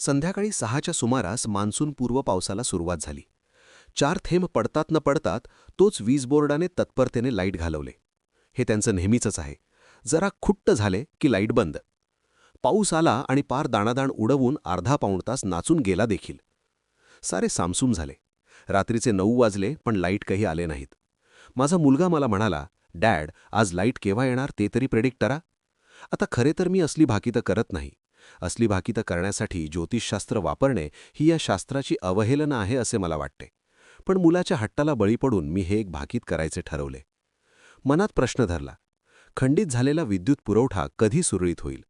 संध्याकाळी 6च्या सुमारास मान्सूनपूर्व पावसाला सुरुवात झाली. 4 थेंब पडतात न पडतात तोच वीजबोर्डाने तत्परतेने लाईट घालवले. हे त्यांचं नेहमीचंच आहे. जरा खुट्ट झाले की लाईट बंद. पाऊस आला आणि पार दाणादाण उडवून अर्धा पाऊण तास नाचून गेला देखील. सारे सामसूम झाले. रात्रीचे 9 वाजले पण लाईट काही आले नाहीत. माझा मुलगा मला म्हणाला, "डॅड, आज लाईट केव्हा येणार ते तरी प्रेडिक्ट करा." आता खरे तर मी असली भाकीतं करत नाही. असली भाकीतं करण्यासाठी ज्योतिषशास्त्र वापरणे ही या शास्त्राची अवहेलना आहे असे मला वाटते. पण मुलाच्या हट्टाला बळी पडून मी हे एक भाकीत करायचे ठरवले. मनात प्रश्न धरला, खंडित झालेला विद्युत पुरवठा कधी सुरळीत होईल?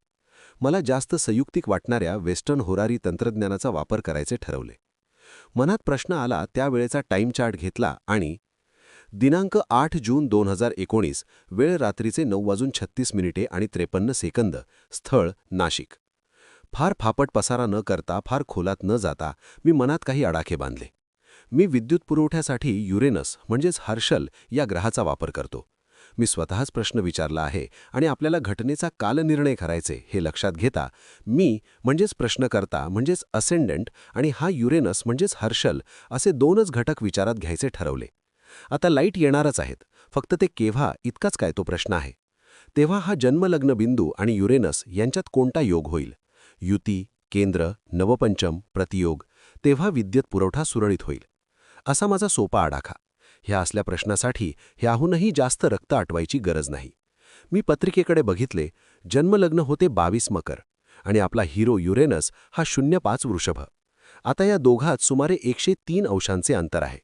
मला जास्त संयुक्तिक वाटणाऱ्या वेस्टर्न होरारी तंत्रज्ञानाचा वापर करायचे ठरवले. मनात प्रश्न आला त्यावेळेचा टाईम चार्ट घेतला आणि दिनांक 8 जून 2019, वेळ रात्रीचे 9:36 आणि 53 सेकंद, स्थळ नाशिक. फार फापट पसारा न करता, फार खोलात न जाता मी मनात काही आडाखे बांधले. मी विद्युत पुरवठ्यासाठी युरेनस म्हणजेच हर्षल या ग्रहाचा वापर करतो. मी स्वतःच प्रश्न विचारला आहे आणि आपल्याला घटनेचा कालनिर्णय करायचे हे लक्षात घेता मी म्हणजेच प्रश्नकर्ता म्हणजेच असेंडंट आणि हा युरेनस म्हणजेच हर्षल असे 2च घटक विचारात घ्यायचे ठरवले. आता लाईट येणारच आहेत, फक्त ते केव्हा इतकाच काय तो प्रश्न आहे. तेव्हा हा जन्मलग्न बिंदू आणि युरेनस यांच्यात कोणता योग होईल? युती, केंद्र, नवपंचम, प्रतियोग. तेव्हा विद्युत पुरवठा सुरळीत होईल. असा माझा सोपा आडाखा. ह्या असल्या प्रश्नासाठी ह्याहूनही जास्त रक्त आटवायची गरज नाही. मी पत्रिकेकडे बघितले. जन्मलग्न होते 22 मकर आणि आपला हिरो युरेनस हा 05 वृषभ. आता या दोघात सुमारे 103 अंशांचे अंतर आहे.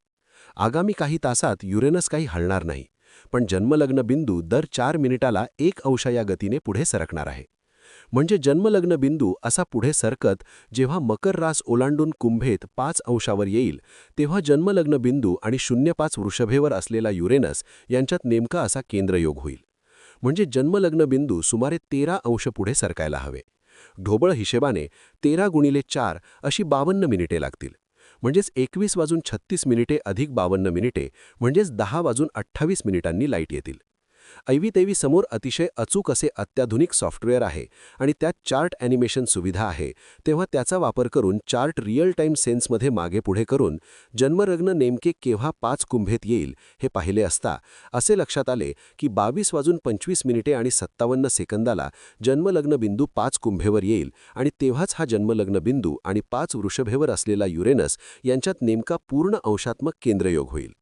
आगामी काही तासात युरेनस काही हलणार नाही, पण जन्मलग्न बिंदू दर 4 मिनिटाला 1 अंश या गतीने पुढे सरकणार आहे. म्हणजे जन्मलग्न बिंदू असा पुढे सरकत जेव्हा मकर रास ओलांडून कुंभेत 5 अंशावर येईल, तेव्हा जन्मलग्न बिंदू आणि 05 वृषभेवर असलेला युरेनस यांच्यात नेमका असा केंद्रयोग होईल. म्हणजे जन्मलग्न बिंदू सुमारे 13 अंश पुढे सरकायला हवे. ढोबळ हिशेबाने 13 गुणिले 4 अशी 52 मिनिटे लागतील. म्हणजेच 21:36 अधिक 52 मिनिटे म्हणजेच 10:28 लाईट येतील. ऐवीतैवी समोर अतिशय अचूक असे अत्याधुनिक सॉफ्टवेअर आहे आणि त्यात चार्ट ॲनिमेशन सुविधा आहे. तेव्हा त्याचा वापर करून चार्ट रिअल टाईम सेन्समध्ये मागे पुढे करून जन्मलग्न नेमके केव्हा 5 कुंभेत येईल हे पाहिले असता असे लक्षात आले की 22:25 आणि 57 सेकंदाला जन्मलग्न बिंदू 5 कुंभेवर येईल आणि तेव्हाच हा जन्मलग्न बिंदू आणि 5 वृषभेवर असलेला युरेनस यांच्यात नेमका पूर्ण अंशात्मक केंद्रयोग होईल.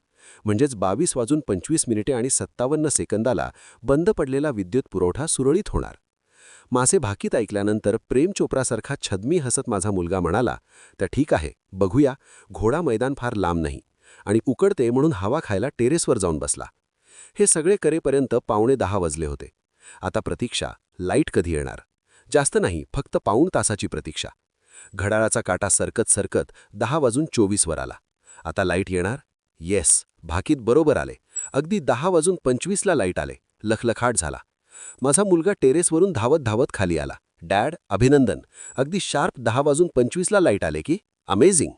म्हणजेच 22:25 आणि 57 सेकंदाला बंद पडलेला विद्युत पुरवठा सुरळीत होणार. माझे भाकीत ऐकल्यानंतर प्रेम चोप्रासारखा छद्मी हसत माझा मुलगा म्हणाला, "तर ठीक आहे, बघूया. घोडा मैदान फार लांब नाही." आणि उकडते म्हणून हवा खायला टेरेसवर जाऊन बसला. हे सगळे करेपर्यंत 9:15 वाजले होते. आता प्रतीक्षा, लाईट कधी येणार? जास्त नाही, फक्त पाऊण तासाची प्रतीक्षा. घड्याळाचा काटा सरकत सरकत 10:24 वर आला. आता लाईट येणार? येस, भाकीत बरोबर आले. अगदी 10:25 लाईट आले. लखलखाट झाला. माझा मुलगा टेरेसवरून धावत धावत खाली आला. "डॅड, अभिनंदन. अगदी शार्प 10:25 लाईट आले की? अमेझिंग."